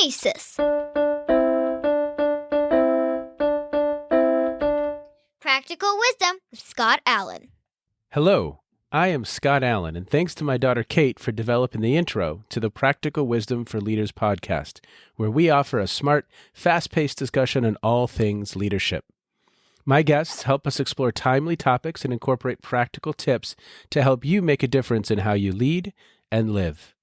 Phronesis. Practical Wisdom with Scott Allen. Hello, I am Scott Allen, and thanks to my daughter Kate for developing the intro to the Practical Wisdom for Leaders podcast, where we offer a smart, fast-paced discussion on all things leadership. My guests help us explore timely topics and incorporate practical tips to help you make a difference in how you lead and live.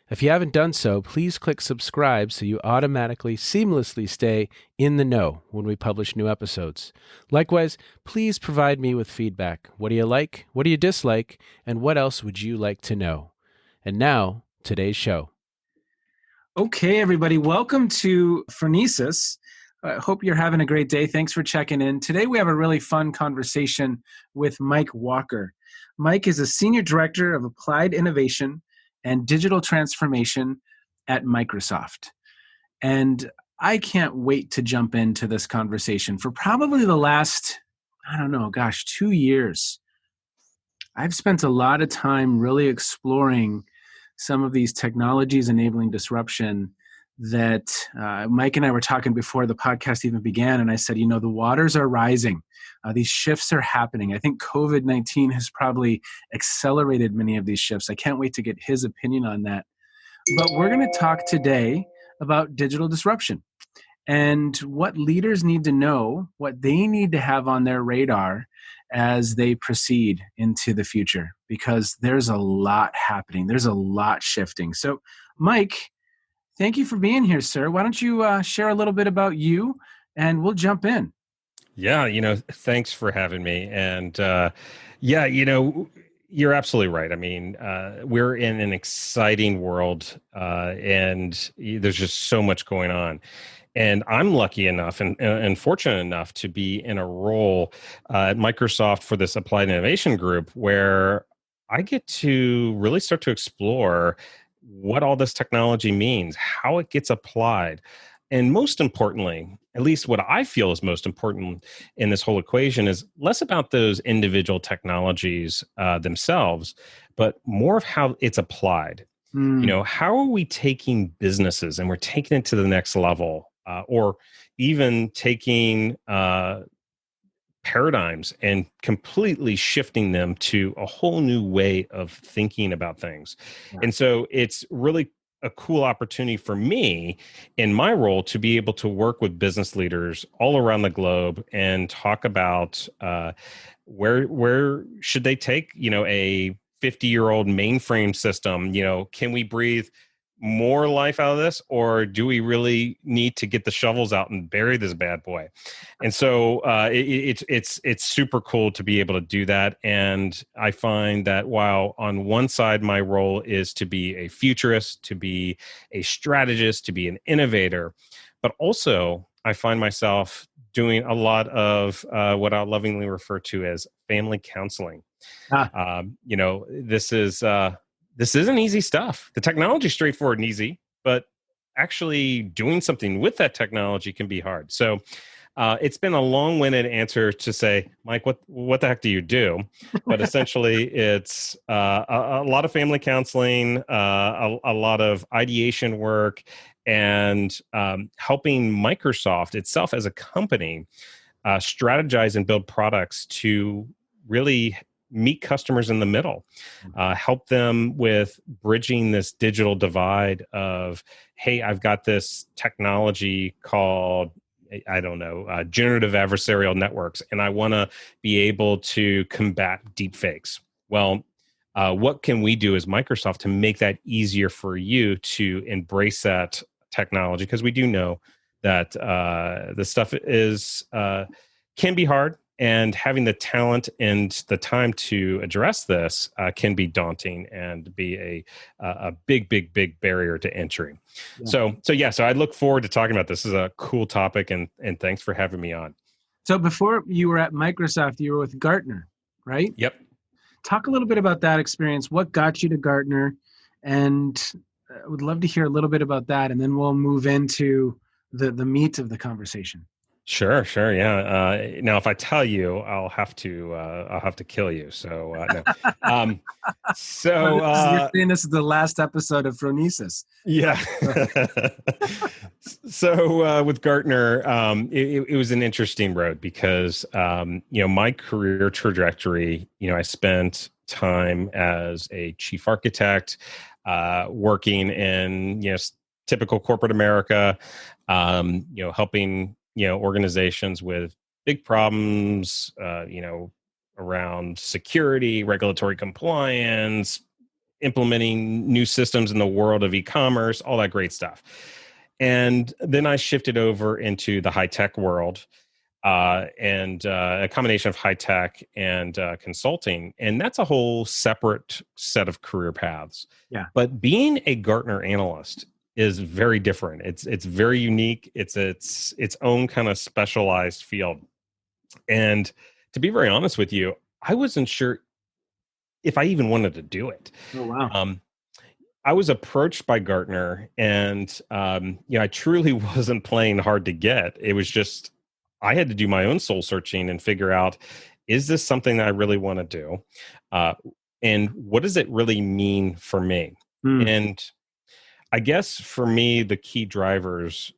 If you haven't done so, please click subscribe so you automatically, seamlessly stay in the know when we publish new episodes. Likewise, please provide me with feedback. What do you like? What do you dislike? And what else would you like to know? And now, today's show. Okay, everybody, welcome to Phronesis. I hope you're having a great day. Thanks for checking in. Today, we have a really fun conversation with Mike Walker. Mike is a Senior Director of Applied Innovation and Digital Transformation at Microsoft. And I can't wait to jump into this conversation. For probably the last, 2 years, I've spent a lot of time really exploring some of these technologies enabling disruption that Mike and I were talking before the podcast even began. And I said, the waters are rising. These shifts are happening. I think COVID-19 has probably accelerated many of these shifts. I can't wait to get his opinion on that. But we're going to talk today about digital disruption and what leaders need to know, what they need to have on their radar as they proceed into the future, because there's a lot happening. There's a lot shifting. So, Mike, thank you for being here, sir. Why don't you share a little bit about you, and we'll jump in. Yeah, thanks for having me. And you're absolutely right. I mean, we're in an exciting world, and there's just so much going on. And I'm lucky enough and fortunate enough to be in a role at Microsoft for this Applied Innovation Group where I get to really start to explore what all this technology means, how it gets applied. And most importantly, at least what I feel is most important in this whole equation is less about those individual technologies themselves, but more of how it's applied. How are we taking businesses and we're taking it to the next level, or even taking paradigms and completely shifting them to a whole new way of thinking about things. Yeah. And so it's really a cool opportunity for me in my role to be able to work with business leaders all around the globe and talk about where should they take, a 50-year-old mainframe system, can we breathe more life out of this, or do we really need to get the shovels out and bury this bad boy? And so it's super cool to be able to do that. And I find that while on one side my role is to be a futurist, to be a strategist, to be an innovator, but also I find myself doing a lot of what I'll lovingly refer to as family counseling. This isn't easy stuff. The technology is straightforward and easy, but actually doing something with that technology can be hard. So it's been a long-winded answer to say, Mike, what the heck do you do? But essentially, it's a lot of family counseling, a lot of ideation work, and helping Microsoft itself as a company strategize and build products to really meet customers in the middle, help them with bridging this digital divide of, hey, I've got this technology called, generative adversarial networks, and I want to be able to combat deepfakes. Well, what can we do as Microsoft to make that easier for you to embrace that technology? Because we do know that the stuff can be hard. And having the talent and the time to address this can be daunting and be a big barrier to entry. Yeah. So I look forward to talking about this. This is a cool topic, and thanks for having me on. So before you were at Microsoft, you were with Gartner, right? Yep. Talk a little bit about that experience. What got you to Gartner? And I would love to hear a little bit about that, and then we'll move into the meat of the conversation. Sure, yeah. Now, if I tell you, I'll have to kill you. So no. Um, so You're saying this is the last episode of Phronesis. yeah. So with Gartner, it was an interesting road because my career trajectory. I spent time as a chief architect, working in typical corporate America, helping organizations with big problems, around security, regulatory compliance, implementing new systems in the world of e-commerce, all that great stuff. And then I shifted over into the high tech world, and a combination of high tech and consulting. And that's a whole separate set of career paths. Yeah. But being a Gartner analyst is very different. It's very unique. It's its own kind of specialized field. And to be very honest with you, I wasn't sure if I even wanted to do it. Oh, wow. I was approached by Gartner, and I truly wasn't playing hard to get. It was just I had to do my own soul searching and figure out, is this something that I really want to do, and what does it really mean for me? And I guess for me, the key drivers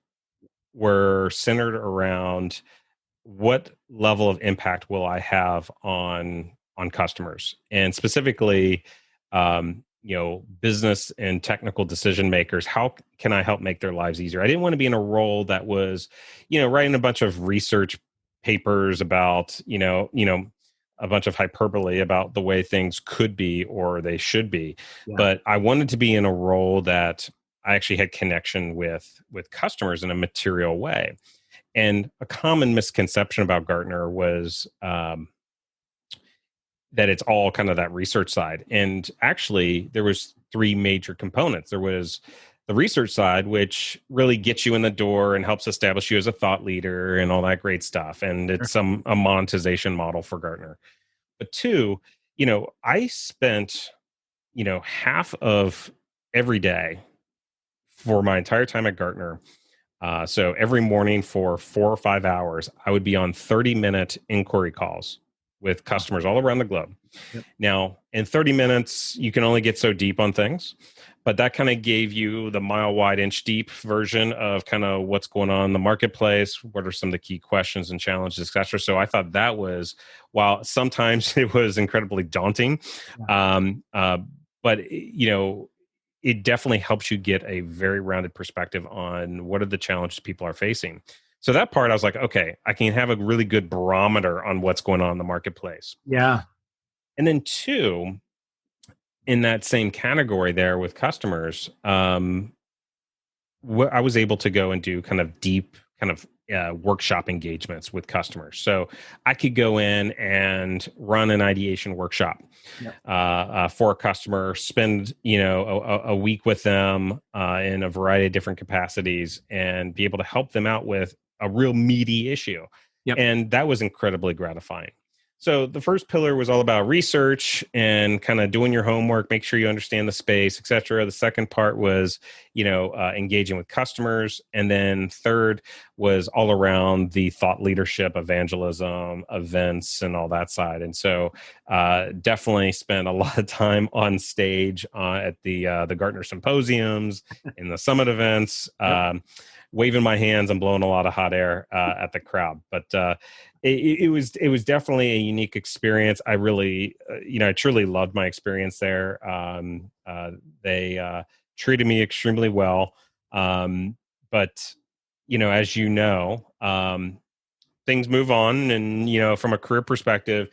were centered around what level of impact will I have on customers, and specifically, business and technical decision makers. How can I help make their lives easier? I didn't want to be in a role that was, writing a bunch of research papers about, a bunch of hyperbole about the way things could be or they should be. Yeah. But I wanted to be in a role that I actually had connection with customers in a material way. And a common misconception about Gartner was that it's all kind of that research side. And actually, there was three major components. There was the research side, which really gets you in the door and helps establish you as a thought leader and all that great stuff. And it's a monetization model for Gartner. But two, I spent, half of every day for my entire time at Gartner. So every morning for 4 or 5 hours, I would be on 30-minute inquiry calls with customers all around the globe. Yep. Now, in 30 minutes, you can only get so deep on things, but that kind of gave you the mile wide, inch deep version of kind of what's going on in the marketplace, what are some of the key questions and challenges, et cetera. So I thought that was, while sometimes it was incredibly daunting, but it definitely helps you get a very rounded perspective on what are the challenges people are facing. So that part, I was like, okay, I can have a really good barometer on what's going on in the marketplace. Yeah. And then two, in that same category there with customers, I was able to go and do kind of deep kind of workshop engagements with customers. So I could go in and run an ideation workshop for a customer, spend a week with them in a variety of different capacities, and be able to help them out with a real meaty issue. Yep. And that was incredibly gratifying. So the first pillar was all about research and kind of doing your homework, make sure you understand the space, et cetera. The second part was, engaging with customers. And then third was all around the thought leadership, evangelism, events, and all that side. And so definitely spent a lot of time on stage at the Gartner symposiums and the summit events, waving my hands and blowing a lot of hot air at the crowd. But it was definitely a unique experience. I really, I truly loved my experience there. They treated me extremely well. But, as you know, things move on. And, from a career perspective,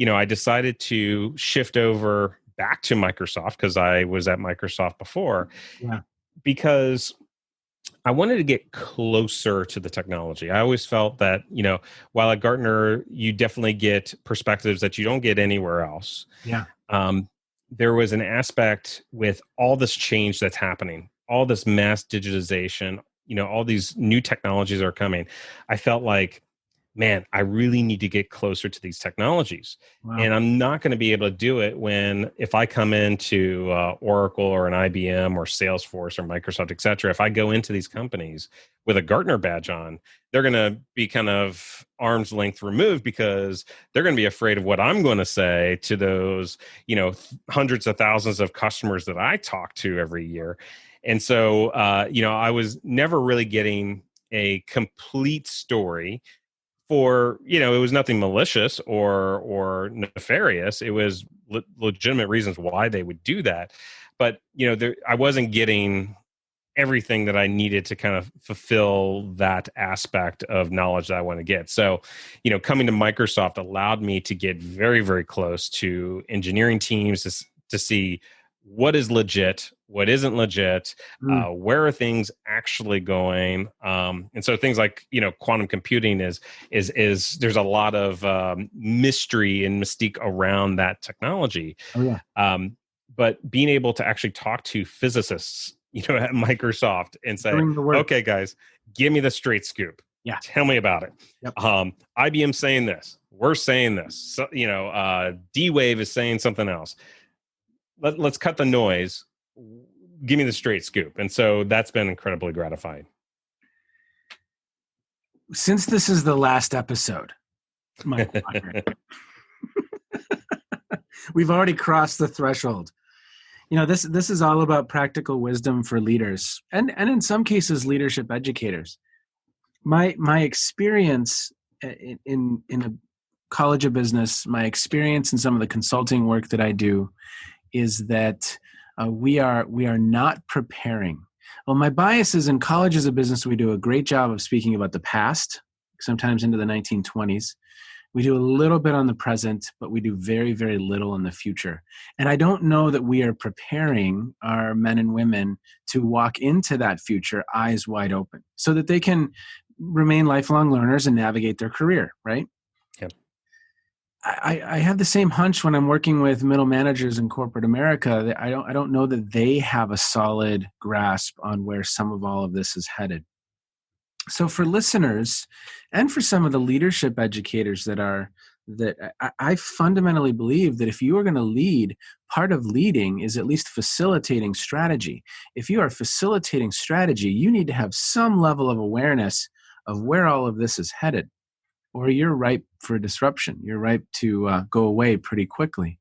I decided to shift over back to Microsoft because I was at Microsoft before. Yeah. Because I wanted to get closer to the technology. I always felt that, while at Gartner, you definitely get perspectives that you don't get anywhere else. Yeah. There was an aspect with all this change that's happening, all this mass digitization, all these new technologies are coming. I felt like man, I really need to get closer to these technologies. Wow. And I'm not going to be able to do it if I come into Oracle or an IBM or Salesforce or Microsoft, et cetera. If I go into these companies with a Gartner badge on, they're going to be kind of arm's length removed because they're going to be afraid of what I'm going to say to those, hundreds of thousands of customers that I talk to every year. And so, I was never really getting a complete story for, it was nothing malicious or nefarious. It was legitimate reasons why they would do that. But, I wasn't getting everything that I needed to kind of fulfill that aspect of knowledge that I want to get. So, coming to Microsoft allowed me to get very, very close to engineering teams to see what is legit, what isn't legit, where are things actually going, and so things like quantum computing is there's a lot of mystery and mystique around that technology. Oh yeah. But being able to actually talk to physicists, at Microsoft and say, okay, guys, give me the straight scoop. Yeah, tell me about it. Yep. IBM saying this, we're saying this. So, D-Wave is saying something else. Let's cut the noise. Give me the straight scoop. And so that's been incredibly gratifying. Since this is the last episode, Mike Walker, we've already crossed the threshold. This is all about practical wisdom for leaders and in some cases, leadership educators. My experience in a college of business, my experience in some of the consulting work that I do is that we are not preparing. Well, my bias is in colleges of business, we do a great job of speaking about the past, sometimes into the 1920s. We do a little bit on the present, but we do very, very little in the future. And I don't know that we are preparing our men and women to walk into that future eyes wide open so that they can remain lifelong learners and navigate their career, right? Yep. I have the same hunch when I'm working with middle managers in corporate America that I don't know that they have a solid grasp on where some of all of this is headed. So for listeners and for some of the leadership educators I fundamentally believe that if you are going to lead, part of leading is at least facilitating strategy. If you are facilitating strategy, you need to have some level of awareness of where all of this is headed, or you're ripe for disruption. You're ripe to go away pretty quickly.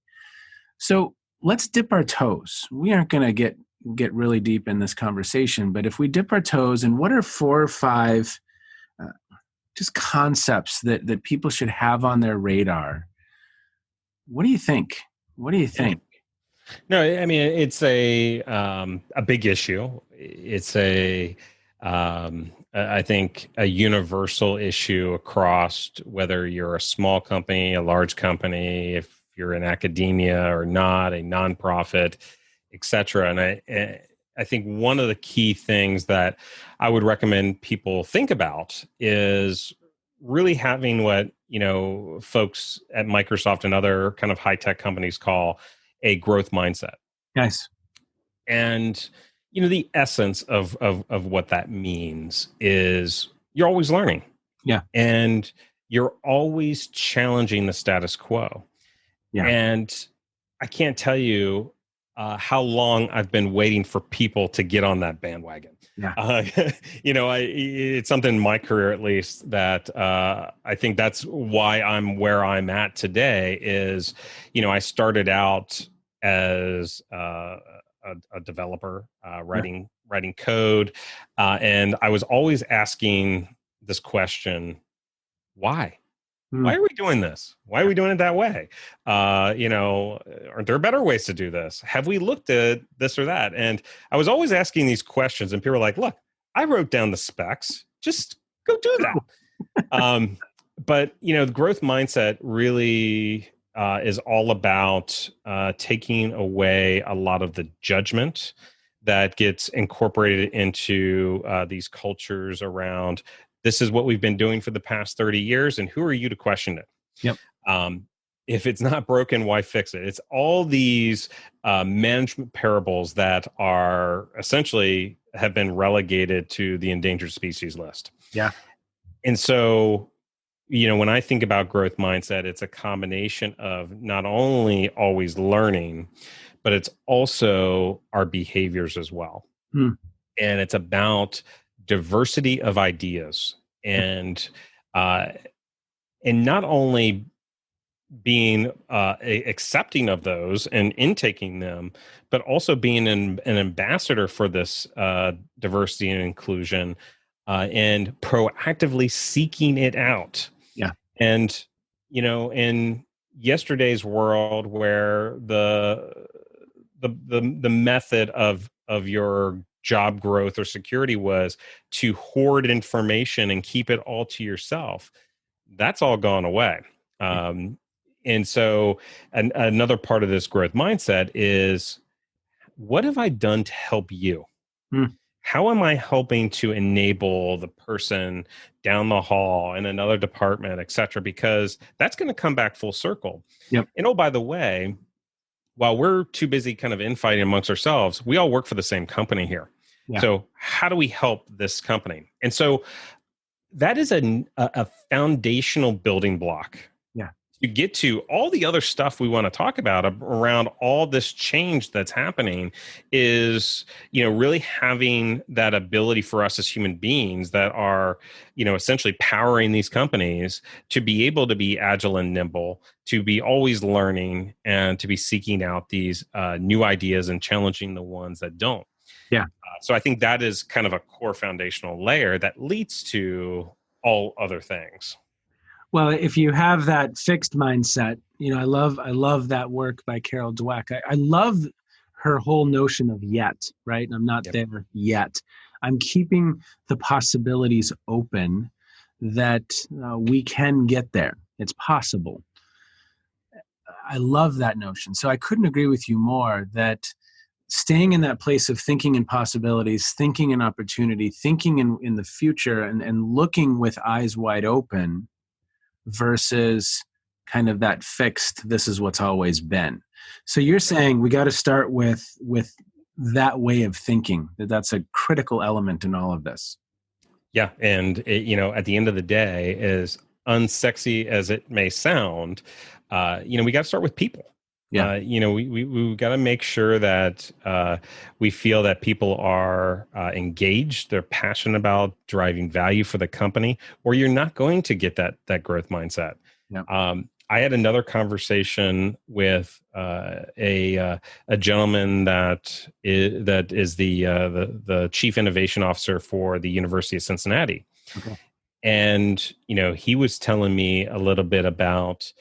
So let's dip our toes. We aren't going to get really deep in this conversation, but if we dip our toes, and what are 4 or 5 just concepts that people should have on their radar? What do you think? No, I mean, it's a big issue. It's I think a universal issue across whether you're a small company, a large company, if you're in academia or not, a nonprofit, et cetera. And I think one of the key things that I would recommend people think about is really having what, folks at Microsoft and other kind of high-tech companies call a growth mindset. Nice. And, the essence of what that means is you're always learning. Yeah. And you're always challenging the status quo. Yeah. And I can't tell you how long I've been waiting for people to get on that bandwagon. Yeah. It's something in my career, at least, that I think that's why I'm where I'm at today is, I started out as a developer, writing code. And I was always asking this question, why? Why are we doing this? Why are we doing it that way? Aren't there better ways to do this? Have we looked at this or that? And I was always asking these questions, and people were like, look, I wrote down the specs. Just go do that. But, the growth mindset really is all about taking away a lot of the judgment that gets incorporated into these cultures around this is what we've been doing for the past 30 years, and who are you to question it? Yep. If it's not broken, why fix it? It's all these management parables that are essentially have been relegated to the endangered species list. Yeah. And so when I think about growth mindset, it's a combination of not only always learning, but it's also our behaviors as well. Hmm. And it's about diversity of ideas and uh, not only being accepting of those and intaking them, but also being an ambassador for this diversity and inclusion, and proactively seeking it out. Yeah. And in yesterday's world, where the method of your job growth or security was to hoard information and keep it all to yourself, that's all gone away. And so another part of this growth mindset is, what have I done to help you? Hmm. How am I helping to enable the person down the hall in another department, et cetera? Because that's going to come back full circle. Yep. And oh, by the way, while we're too busy kind of infighting amongst ourselves, we all work for the same company here. Yeah. So how do we help this company? And so that is a foundational building block. Yeah. To get to all the other stuff we want to talk about around all this change that's happening is, really having that ability for us as human beings that are, essentially powering these companies to be able to be agile and nimble, to be always learning, and to be seeking out these new ideas and challenging the ones that don't. Yeah. So I think that is kind of a core foundational layer that leads to all other things. Well, if you have that fixed mindset, I love that work by Carol Dweck. I love her whole notion of yet, right? I'm not Yep. there yet. I'm keeping the possibilities open that we can get there. It's possible. I love that notion. So I couldn't agree with you more that staying in that place of thinking in possibilities, thinking in opportunity, thinking in the future, and looking with eyes wide open versus kind of that fixed, this is what's always been. So you're saying we got to start with that way of thinking, that's a critical element in all of this. Yeah. And, at the end of the day, as unsexy as it may sound, we got to start with people. Yeah. We got to make sure that we feel that people are engaged, they're passionate about driving value for the company, or you're not going to get that growth mindset. Yeah. I had another conversation with a gentleman that is the chief innovation officer for the University of Cincinnati. Okay. And he was telling me a little bit about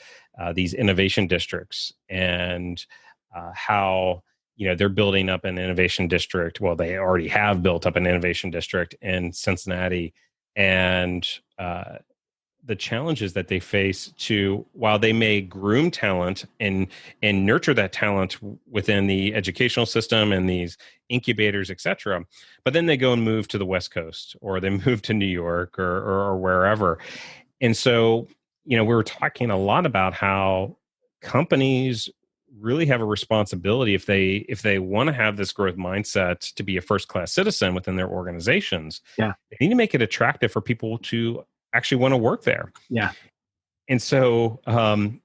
these innovation districts and how they're building up an innovation district. Well, they already have built up an innovation district in Cincinnati, and the challenges that they face while they may groom talent and nurture that talent within the educational system and these incubators, et cetera, but then they go and move to the West Coast, or they move to New York or wherever. And so, we were talking a lot about how companies really have a responsibility, if they want to have this growth mindset to be a first-class citizen within their organizations. Yeah. They need to make it attractive for people to actually want to work there. Yeah. And so,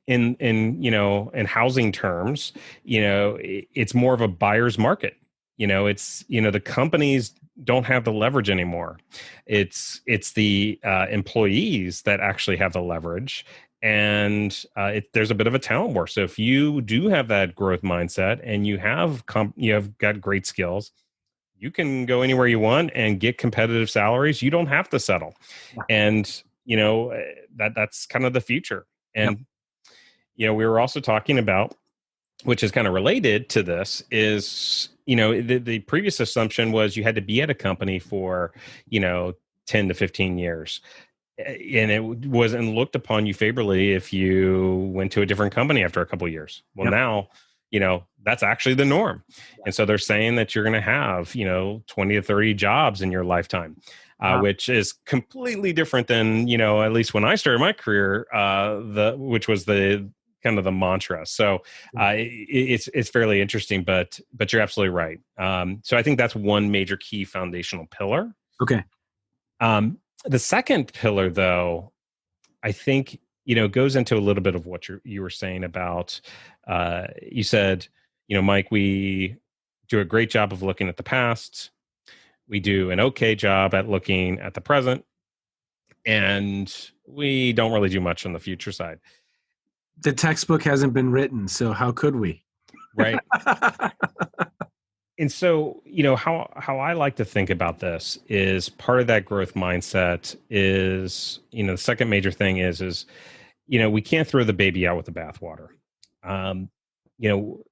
in housing terms, it's more of a buyer's market. It's the companies don't have the leverage anymore. It's the employees that actually have the leverage, and there's a bit of a talent war. So if you do have that growth mindset and you have got great skills, you can go anywhere you want and get competitive salaries. You don't have to settle. Yeah. And, that's kind of the future. And, we were also talking about, which is kind of related to this, is, the previous assumption was you had to be at a company for, 10 to 15 years. And it wasn't looked upon you favorably if you went to a different company after a couple of years. Well, now, that's actually the norm. And so they're saying that you're going to have, 20 to 30 jobs in your lifetime, which is completely different than, at least when I started my career, which was the kind of the mantra. So it's fairly interesting, but you're absolutely right. So I think that's one major key foundational pillar. Okay. The second pillar, though, I think, goes into a little bit of what you were saying about, you said, Mike, we do a great job of looking at the past. We do an okay job at looking at the present, and we don't really do much on the future side. The textbook hasn't been written, so how could we? Right. And so, how I like to think about this is part of that growth mindset is, the second major thing is, we can't throw the baby out with the bathwater. You know,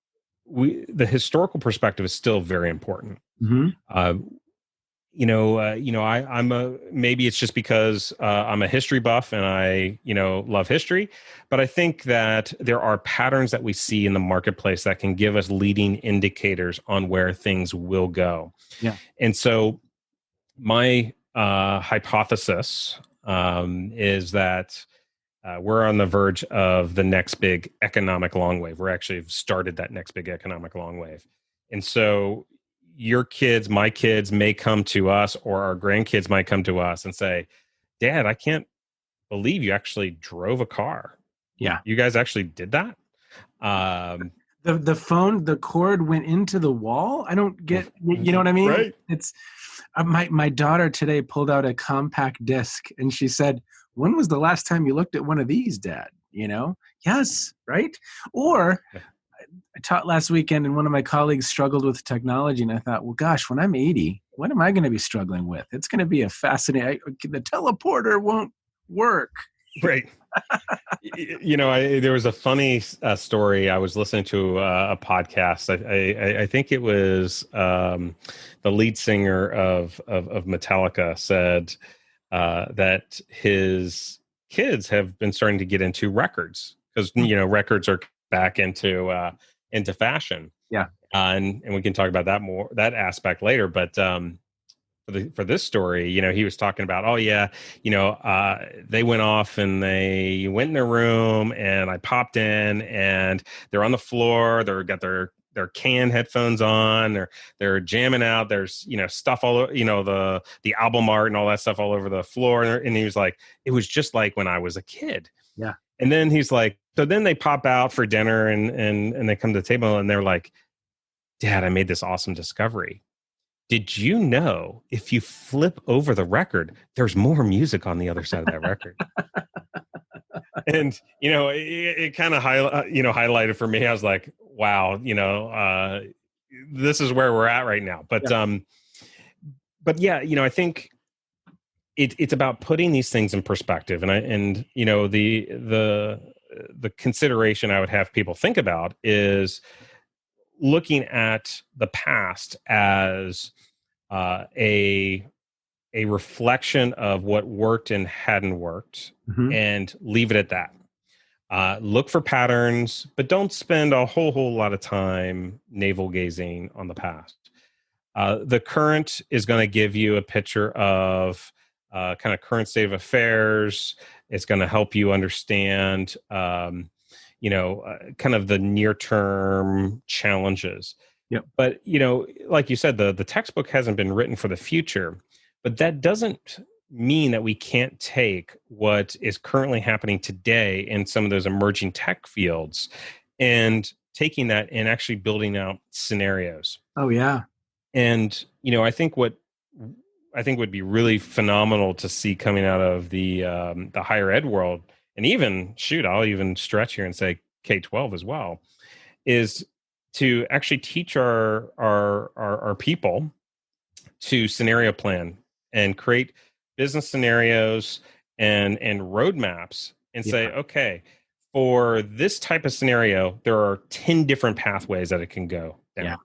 the historical perspective is still very important. Mm-hmm. I'm maybe it's just because I'm a history buff and I, love history, but I think that there are patterns that we see in the marketplace that can give us leading indicators on where things will go. Yeah. And so my hypothesis is that we're on the verge of the next big economic long wave. We're actually started that next big economic long wave. And so your kids, my kids may come to us, or our grandkids might come to us and say, Dad, I can't believe you actually drove a car. Yeah. You guys actually did that? The phone, the cord went into the wall. I don't get, you know what I mean? Right. It's my daughter today pulled out a compact disc and she said, when was the last time you looked at one of these, Dad? Yes. Right. Or I taught last weekend and one of my colleagues struggled with technology. And I thought, well, gosh, when I'm 80, what am I going to be struggling with? It's going to be a fascinating, the teleporter won't work. Right. There was a funny story. I was listening to a podcast. I think it was the lead singer of Metallica said that his kids have been starting to get into records because records are back into fashion. Yeah. And we can talk about that aspect later. But for this story, he was talking about, they went off and they went in their room and I popped in and they're on the floor. They've got their canned headphones on. They're jamming out. There's, stuff all over, the album art and all that stuff all over the floor. And he was like, it was just like when I was a kid. Yeah. And then he's like, so then they pop out for dinner and they come to the table and they're like, Dad, I made this awesome discovery. Did you know if you flip over the record, there's more music on the other side of that record? And, it kind of highlighted for me. I was like, wow, this is where we're at right now. But, yeah, I think it's about putting these things in perspective. And the consideration I would have people think about is looking at the past as a reflection of what worked and hadn't worked, Mm-hmm. and leave it at that. Look for patterns, but don't spend a whole lot of time navel gazing on the past. The current is going to give you a picture of kind of current state of affairs. It's going to help you understand, kind of the near-term challenges. Yep. But, like you said, the textbook hasn't been written for the future, but that doesn't mean that we can't take what is currently happening today in some of those emerging tech fields and taking that and actually building out scenarios. Oh, yeah. And, I think would be really phenomenal to see coming out of the higher ed world, and even, I'll even stretch here and say K-12 as well, is to actually teach our people to scenario plan and create business scenarios and roadmaps and say, okay, for this type of scenario, there are 10 different pathways that it can go down.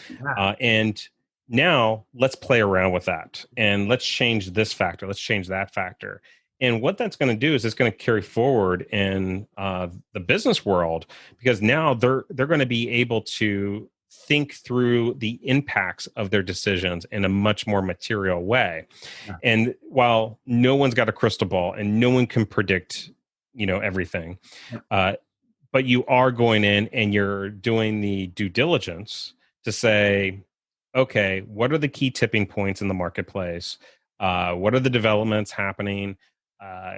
Yeah. And now let's play around with that and let's change this factor. Let's change that factor. And what that's going to do is it's going to carry forward in the business world, because now they're going to be able to think through the impacts of their decisions in a much more material way. Yeah. And while no one's got a crystal ball and no one can predict, everything, but you are going in and you're doing the due diligence to say, okay, what are the key tipping points in the marketplace? What are the developments happening?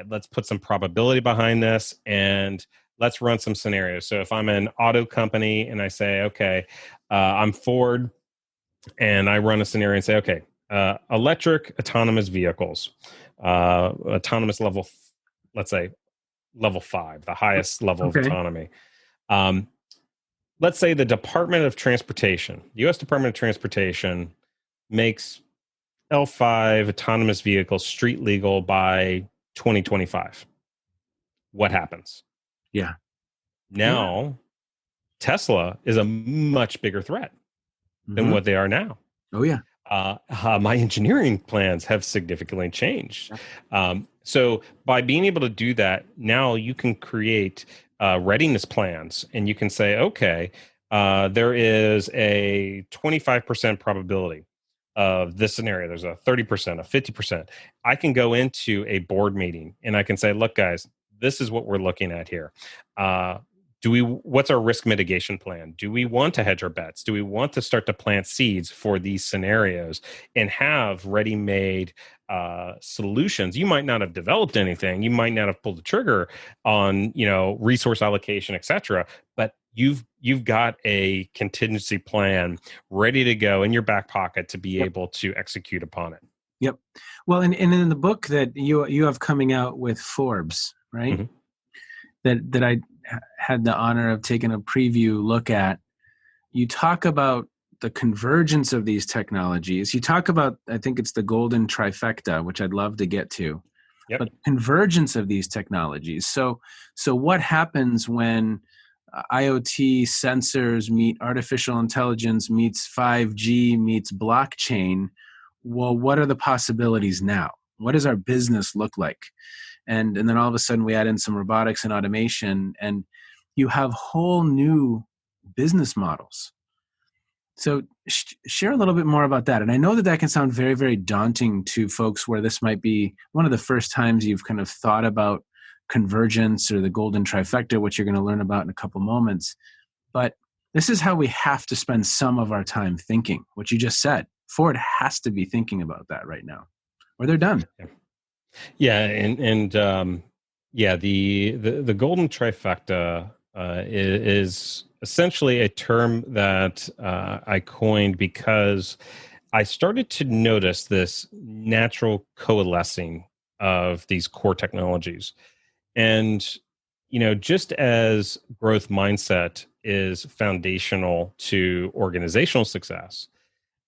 let's put some probability behind this, and let's run some scenarios. So if I'm an auto company and I say, okay, I'm Ford, and I run a scenario and say, okay, electric autonomous vehicles, autonomous level, let's say level 5, the highest level of Okay. autonomy. Let's say the Department of Transportation, the U.S. Department of Transportation, makes L5 autonomous vehicles street legal by 2025. What happens? Yeah. Now, Tesla is a much bigger threat than what they are now. Oh, yeah. My engineering plans have significantly changed. So by being able to do that, now you can create readiness plans, and you can say, okay, there is a 25% probability of this scenario. There's a 30%, a 50%. I can go into a board meeting and I can say, look, guys, this is what we're looking at here. What's our risk mitigation plan? Do we want to hedge our bets? Do we want to start to plant seeds for these scenarios and have ready-made solutions? You might not have developed anything. You might not have pulled the trigger on, resource allocation, et cetera, but you've got a contingency plan ready to go in your back pocket to be able to execute upon it. Yep. Well, and in the book that you have coming out with Forbes, right? Mm-hmm. That I had the honor of taking a preview look at, you talk about the convergence of these technologies. You talk about, I think it's the Golden Trifecta, which I'd love to get to. Yep. But convergence of these technologies. So what happens when IoT sensors meet artificial intelligence meets 5G meets blockchain? Well, what are the possibilities now? What does our business look like? And then all of a sudden we add in some robotics and automation, and you have whole new business models. So share a little bit more about that. And I know that can sound very, very daunting to folks, where this might be one of the first times you've kind of thought about convergence or the Golden Trifecta, which you're going to learn about in a couple moments. But this is how we have to spend some of our time thinking, what you just said. Ford has to be thinking about that right now, or they're done. Yeah, and the Golden Trifecta is essentially a term that I coined because I started to notice this natural coalescing of these core technologies. And, just as growth mindset is foundational to organizational success,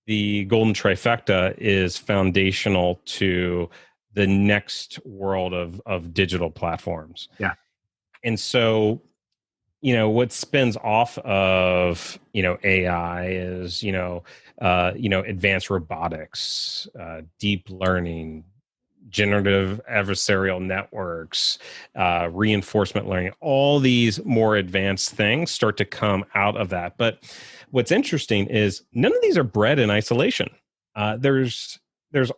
the Golden Trifecta is foundational to the next world of digital platforms. Yeah. And so, what spins off of, AI is, advanced robotics, deep learning, generative adversarial networks, reinforcement learning. All these more advanced things start to come out of that. But what's interesting is none of these are bred in isolation. There's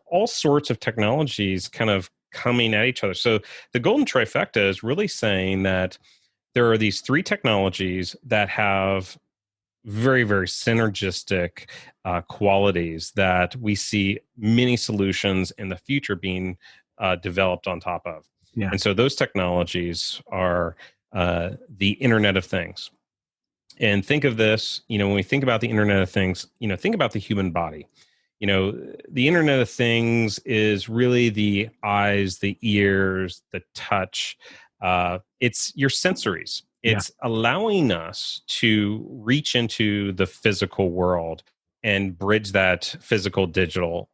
all sorts of technologies kind of coming at each other. So the Golden Trifecta is really saying that there are these three technologies that have very, very synergistic qualities that we see many solutions in the future being developed on top of. Yeah. And so those technologies are the Internet of Things. And think of this, when we think about the Internet of Things, think about the human body. The Internet of Things is really the eyes, the ears, the touch. It's your sensories. It's allowing us to reach into the physical world and bridge that physical digital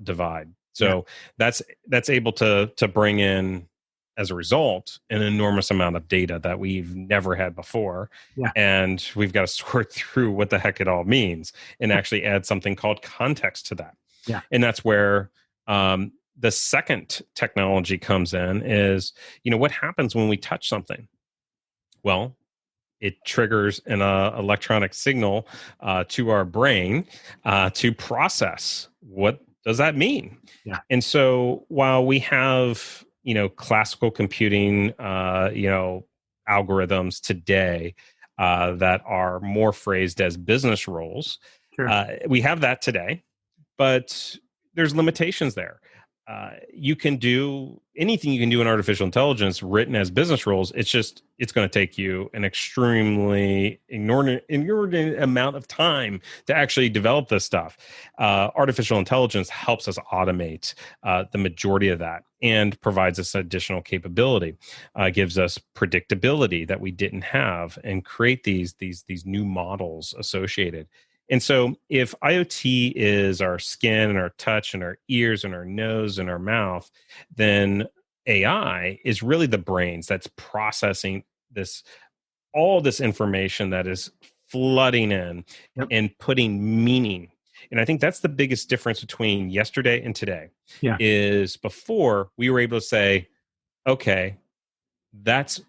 divide. So that's able to bring in, as a result, an enormous amount of data that we've never had before. Yeah. And we've got to sort through what the heck it all means and actually add something called context to that. Yeah. And that's where the second technology comes in is, what happens when we touch something? Well, it triggers an electronic signal to our brain to process. What does that mean? Yeah. And so while we have, classical computing, algorithms today that are more phrased as business rules, Sure. we have that today, but there's limitations there. you can do anything you can do in artificial intelligence written as business rules. It's going to take you an extremely inordinate amount of time to actually develop this stuff. Artificial intelligence helps us automate the majority of that and provides us additional capability, gives us predictability that we didn't have, and create these new models associated. And so if IoT is our skin and our touch and our ears and our nose and our mouth, then AI is really the brains that's processing all this information that is flooding in Yep. and putting meaning. And I think that's the biggest difference between yesterday and today. Yeah. Is before we were able to say, okay, that's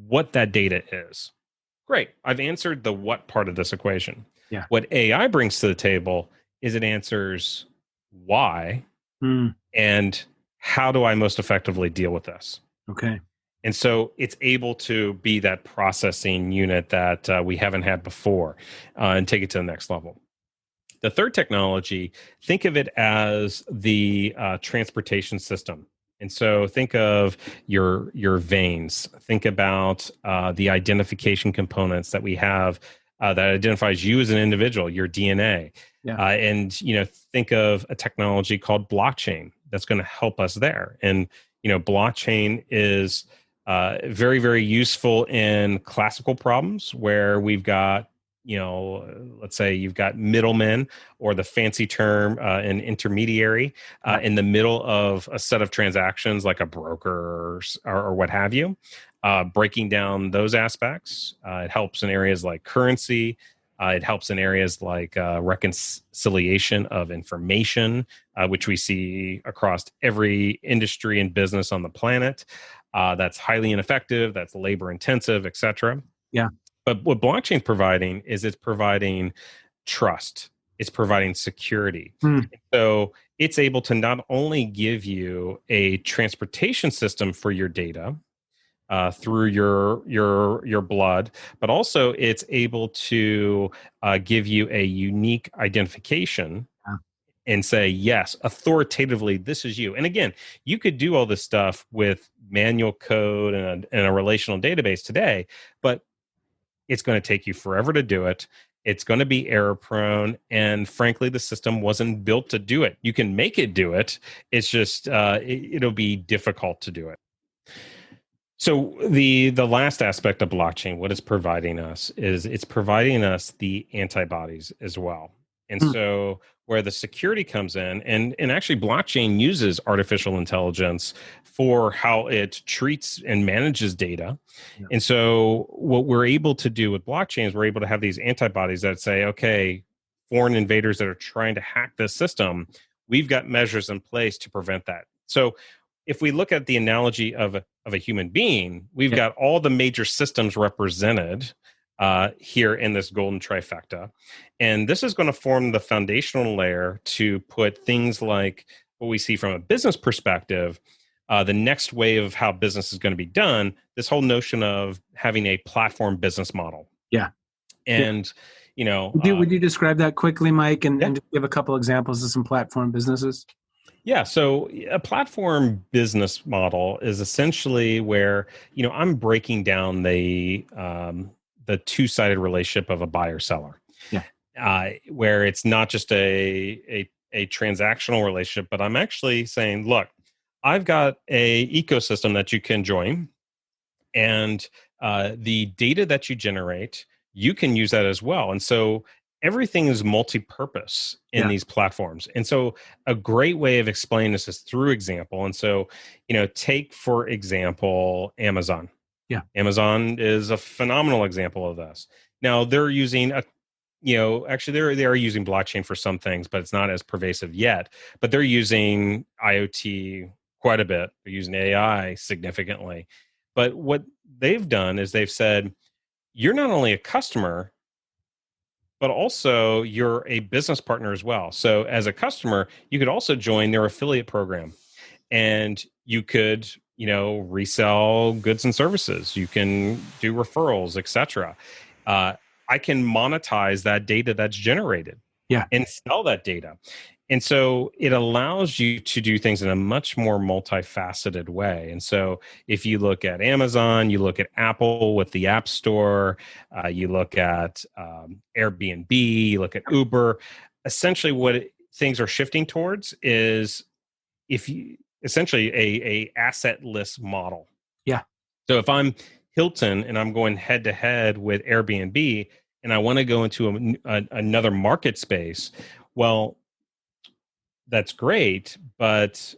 what that data is. Great. I've answered the what part of this equation. Yeah. What AI brings to the table is it answers why and how do I most effectively deal with this? Okay. And so it's able to be that processing unit that we haven't had before and take it to the next level. The third technology, think of it as the transportation system. And so think of your veins. Think about the identification components that we have that identifies you as an individual, your DNA. Yeah. And think of a technology called blockchain that's going to help us there. And blockchain is very, very useful in classical problems where we've got let's say you've got middlemen, or the fancy term, an intermediary in the middle of a set of transactions, like a broker or what have you. Breaking down those aspects, it helps in areas like currency. It helps in areas like reconciliation of information, which we see across every industry and business on the planet. That's highly ineffective. That's labor intensive, et cetera. Yeah. But what blockchain providing is it's providing trust. It's providing security. So it's able to not only give you a transportation system for your data through your blood, but also it's able to give you a unique identification and say, yes, authoritatively, this is you. And again, you could do all this stuff with manual code and a relational database today, but it's going to take you forever to do it. It's going to be error prone. And frankly, the system wasn't built to do it. You can make it do it. It's just, it'll be difficult to do it. So the last aspect of blockchain, what it's providing us is it's providing us the antibodies as well. And so where the security comes in, and actually blockchain uses artificial intelligence for how it treats and manages data. Yeah. And so what we're able to do with blockchain is we're able to have these antibodies that say, okay, foreign invaders that are trying to hack this system, we've got measures in place to prevent that. So if we look at the analogy of a human being, we've got all the major systems represented here in this golden trifecta. And this is going to form the foundational layer to put things like what we see from a business perspective, the next wave of how business is going to be done, this whole notion of having a platform business model. Yeah. And, would you describe that quickly, Mike, and just give a couple examples of some platform businesses? Yeah. So a platform business model is essentially where, I'm breaking down the two-sided relationship of a buyer-seller. Yeah. Where it's not just a transactional relationship, but I'm actually saying, look, I've got a ecosystem that you can join, and the data that you generate, you can use that as well. And so everything is multi-purpose in these platforms. And so a great way of explaining this is through example. And so, take, for example, Amazon. Yeah. Amazon is a phenomenal example of this. Now they're using actually they are using blockchain for some things, but it's not as pervasive yet. But they're using IoT quite a bit. They're using AI significantly. But what they've done is they've said, you're not only a customer, but also you're a business partner as well. So as a customer, you could also join their affiliate program, and you could, resell goods and services. You can do referrals, etc. I can monetize that data that's generated and sell that data. And so it allows you to do things in a much more multifaceted way. And so if you look at Amazon, you look at Apple with the App Store, you look at Airbnb, you look at Uber, essentially things are shifting towards is if you essentially a assetless model. Yeah. So if I'm Hilton and I'm going head to head with Airbnb and I want to go into another market space, well, that's great, but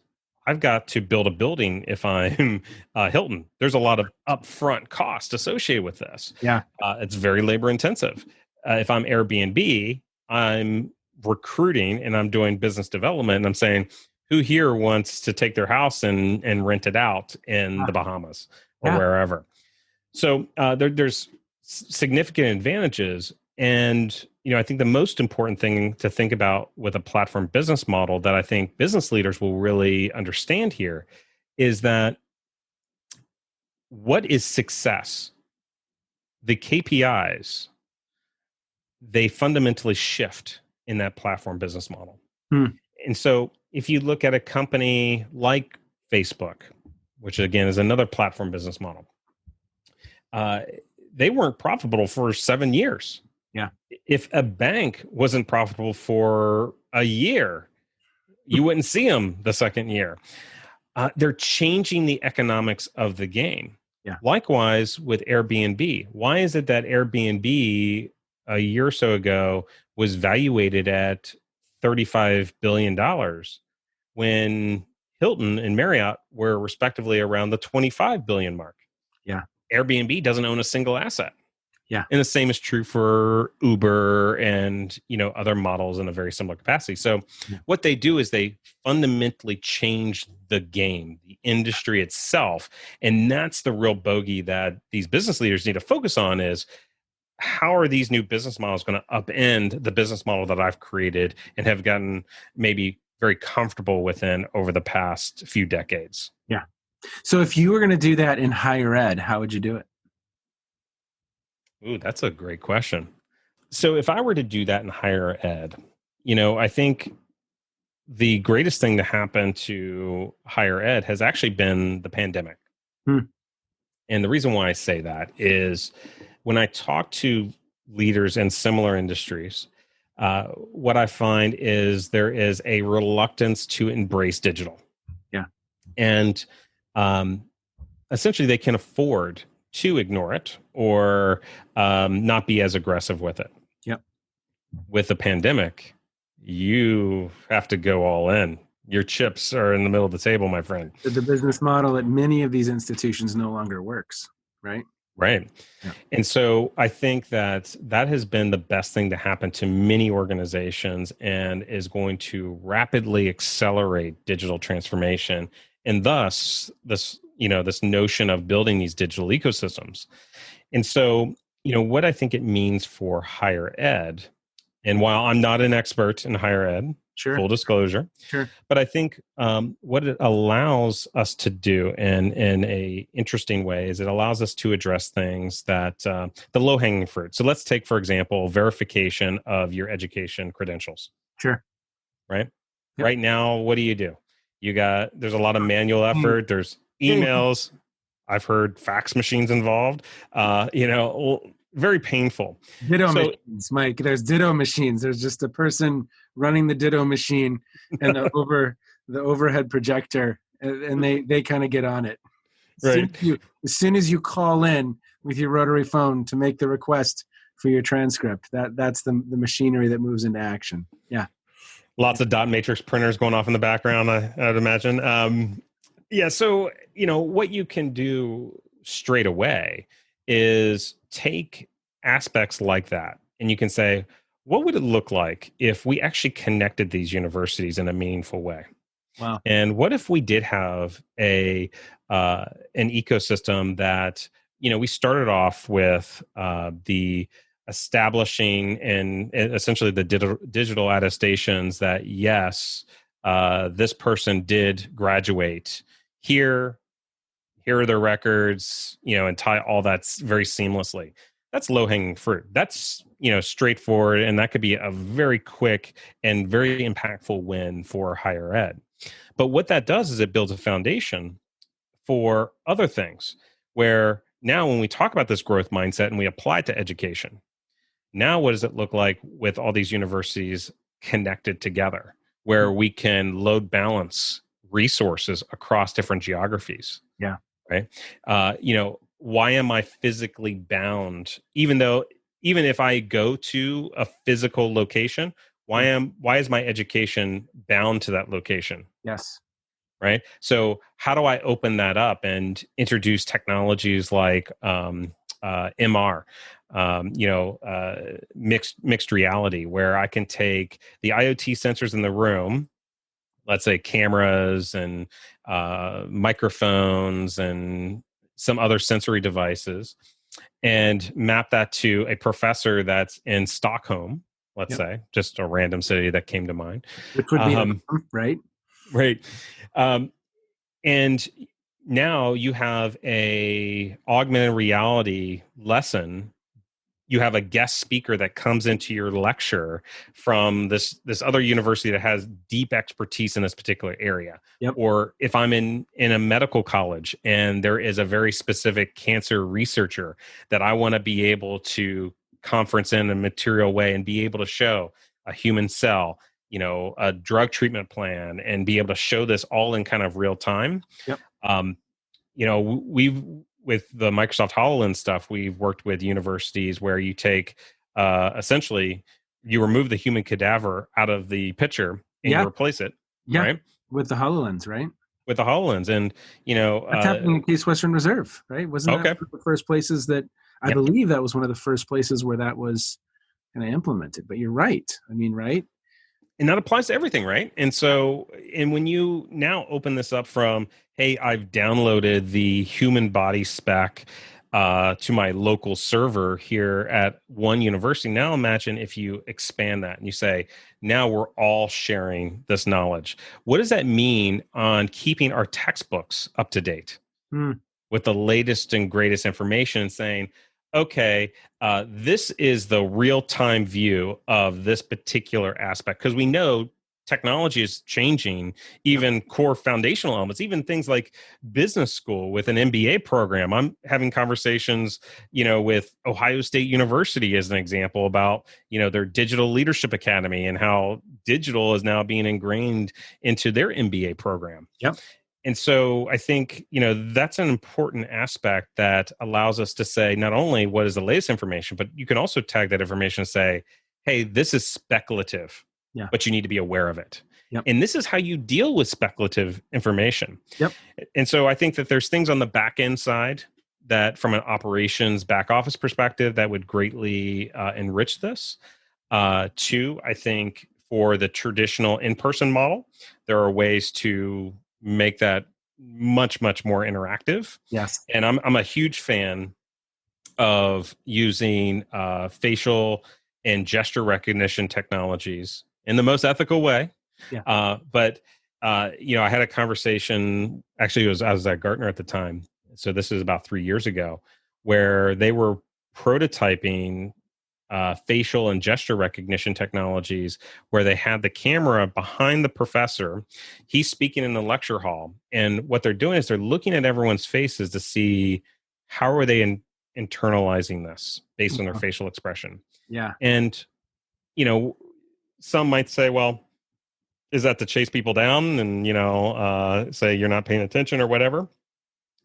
I've got to build a building if I'm Hilton. There's a lot of upfront cost associated with this. Yeah. It's very labor intensive. If I'm Airbnb, I'm recruiting and I'm doing business development and I'm saying, who here wants to take their house and rent it out in the Bahamas or wherever? So there's significant advantages. And I think the most important thing to think about with a platform business model that I think business leaders will really understand here is that what is success? The KPIs, they fundamentally shift in that platform business model. And so if you look at a company like Facebook, which again is another platform business model, they weren't profitable for 7 years. Yeah. If a bank wasn't profitable for a year, you wouldn't see them the second year. They're changing the economics of the game. Yeah. Likewise with Airbnb. Why is it that Airbnb a year or so ago was valuated at $35 billion when Hilton and Marriott were respectively around the 25 billion mark? Yeah. Airbnb doesn't own a single asset. Yeah. And the same is true for Uber and, other models in a very similar capacity. So what they do is they fundamentally change the game, the industry itself. And that's the real bogey that these business leaders need to focus on is how are these new business models going to upend the business model that I've created and have gotten maybe very comfortable within over the past few decades? Yeah. So if you were going to do that in higher ed, how would you do it? Ooh, that's a great question. So if I were to do that in higher ed, I think the greatest thing to happen to higher ed has actually been the pandemic. And the reason why I say that is when I talk to leaders in similar industries, what I find is there is a reluctance to embrace digital. Yeah. And essentially they can afford to ignore it or not be as aggressive with it. Yep. With the pandemic, you have to go all in. Your chips are in the middle of the table, my friend. The business model at many of these institutions no longer works, right? Right. Yeah. And so I think that has been the best thing to happen to many organizations and is going to rapidly accelerate digital transformation. And thus this notion of building these digital ecosystems. And so, what I think it means for higher ed, and while I'm not an expert in higher ed, sure, full disclosure, sure, but I think what it allows us to do in a interesting way is it allows us to address things that the low-hanging fruit. So let's take, for example, verification of your education credentials. Sure. Right? Yep. Right now, what do? There's a lot of manual effort. There's emails. I've heard fax machines involved. Very painful. Ditto machines, Mike. There's ditto machines. There's just a person running the ditto machine and the overhead projector, and they kind of get on it. Right. As soon as you call in with your rotary phone to make the request for your transcript, that's the machinery that moves into action. Yeah. Lots of dot matrix printers going off in the background, I'd imagine. So, what you can do straight away is take aspects like that. And you can say, what would it look like if we actually connected these universities in a meaningful way? Wow. And what if we did have an ecosystem that, we started off with the establishing and essentially the digital attestations that, yes, this person did graduate here are their records, and tie all that very seamlessly. that's low hanging fruit. That's, straightforward, and that could be a very quick and very impactful win for higher ed. But what that does is it builds a foundation for other things, where now when we talk about this growth mindset and we apply it to education, now what does it look like with all these universities connected together, where we can load balance resources across different geographies? Yeah. Right. Why am I physically bound? Even if I go to a physical location, why is my education bound to that location? Yes. Right. So how do I open that up and introduce technologies like MR, mixed reality, where I can take the IoT sensors in the room, let's say cameras and microphones and some other sensory devices, and map that to a professor that's in Stockholm, let's say, just a random city that came to mind. Which would be, right? Right. And now you have a augmented reality lesson. You have a guest speaker that comes into your lecture from this other university that has deep expertise in this particular area. Yep. Or if I'm in a medical college and there is a very specific cancer researcher that I want to be able to conference in a material way and be able to show a human cell, a drug treatment plan, and be able to show this all in kind of real time. Yep. We've, with the Microsoft HoloLens stuff, we've worked with universities where you take, essentially, you remove the human cadaver out of the picture and you replace it. Yeah. Right? With the HoloLens, right? With the HoloLens. And, that's happening in Case Western Reserve, right? Wasn't that one of the first places that, I believe that was one of the first places where that was kind of implemented. But you're right. I mean, right? And that applies to everything, right? And so, and when you now open this up from, hey, I've downloaded the human body spec to my local server here at one university. Now imagine if you expand that and you say, now we're all sharing this knowledge. What does that mean on keeping our textbooks up to date with the latest and greatest information, and saying, okay, this is the real-time view of this particular aspect? Because we know technology is changing even core foundational elements, even things like business school with an MBA program. I'm having conversations, with Ohio State University as an example about, their digital leadership academy and how digital is now being ingrained into their MBA program. Yep. And so I think, that's an important aspect that allows us to say not only what is the latest information, but you can also tag that information and say, hey, this is speculative, but you need to be aware of it. Yep. And this is how you deal with speculative information. Yep. And so I think that there's things on the back end side that, from an operations back office perspective, that would greatly enrich this. Two, I think for the traditional in-person model, there are ways to make that much, much more interactive. Yes. And I'm a huge fan of using facial and gesture recognition technologies in the most ethical way. Yeah. But I had a conversation, actually I was at Gartner at the time, so this is about 3 years ago, where they were prototyping facial and gesture recognition technologies, where they had the camera behind the professor. He's speaking in the lecture hall, and what they're doing is they're looking at everyone's faces to see how are they internalizing this based on their facial expression. Yeah. And some might say, well, is that to chase people down and say you're not paying attention or whatever?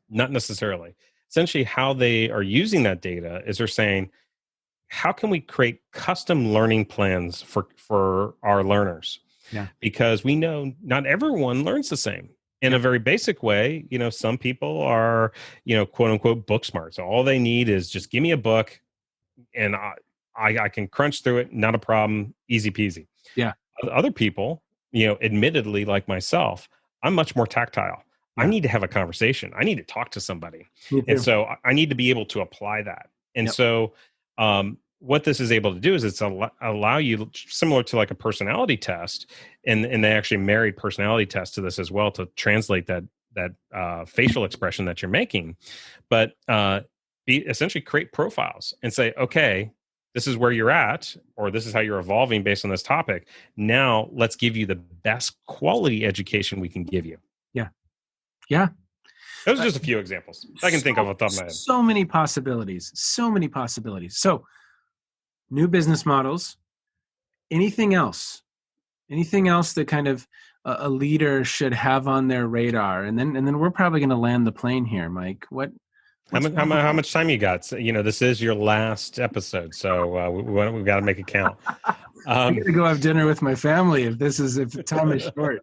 Not necessarily. Essentially, how they are using that data is they're saying, how can we create custom learning plans for our learners? Yeah. Because we know not everyone learns the same. In a very basic way, some people are, quote unquote, book smart. So all they need is just give me a book and I can crunch through it. Not a problem. Easy peasy. Yeah. Other people, admittedly, like myself, I'm much more tactile. I need to have a conversation. I need to talk to somebody. And so I need to be able to apply that. And so what this is able to do is it's allow you, similar to like a personality test, and they actually married personality tests to this as well to translate that facial expression that you're making. But essentially create profiles and say, okay, this is where you're at, or this is how you're evolving based on this topic. Now let's give you the best quality education we can give you. Yeah. Yeah. Those are just a few examples I can think of off the top of my head. So many possibilities. So many possibilities. So new business models. Anything else? Anything else that kind of a leader should have on their radar? And then we're probably going to land the plane here, Mike. How much time you got? So, this is your last episode, so we've got to make it count. I'm going to go have dinner with my family if the time is short.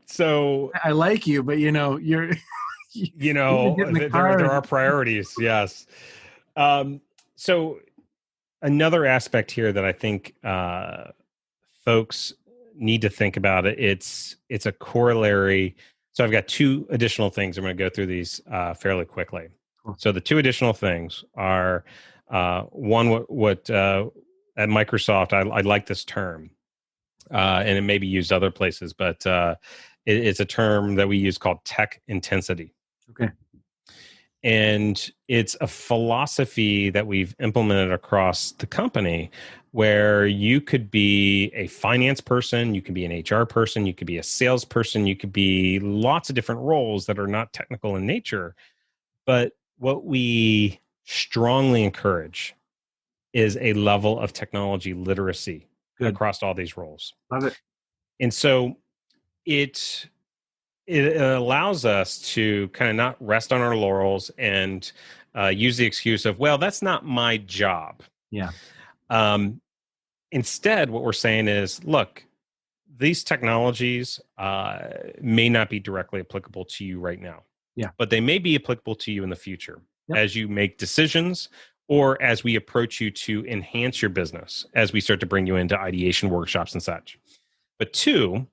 So I like you, but you're there are priorities. Yes. So another aspect here that I think folks need to think about it's a corollary. So I've got two additional things. I'm going to go through these fairly quickly. Cool. So the two additional things are one, what at Microsoft, I like this term, and it may be used other places, but it's a term that we use called tech intensity. Okay. And it's a philosophy that we've implemented across the company where you could be a finance person, you could be an HR person, you could be a salesperson, you could be lots of different roles that are not technical in nature. But what we strongly encourage is a level of technology literacy across all these roles. Love it. And so it allows us to kind of not rest on our laurels and use the excuse of, well, that's not my job. Yeah. Instead, what we're saying is, look, these technologies may not be directly applicable to you right now. Yeah. But they may be applicable to you in the future as you make decisions or as we approach you to enhance your business, as we start to bring you into ideation workshops and such. But two,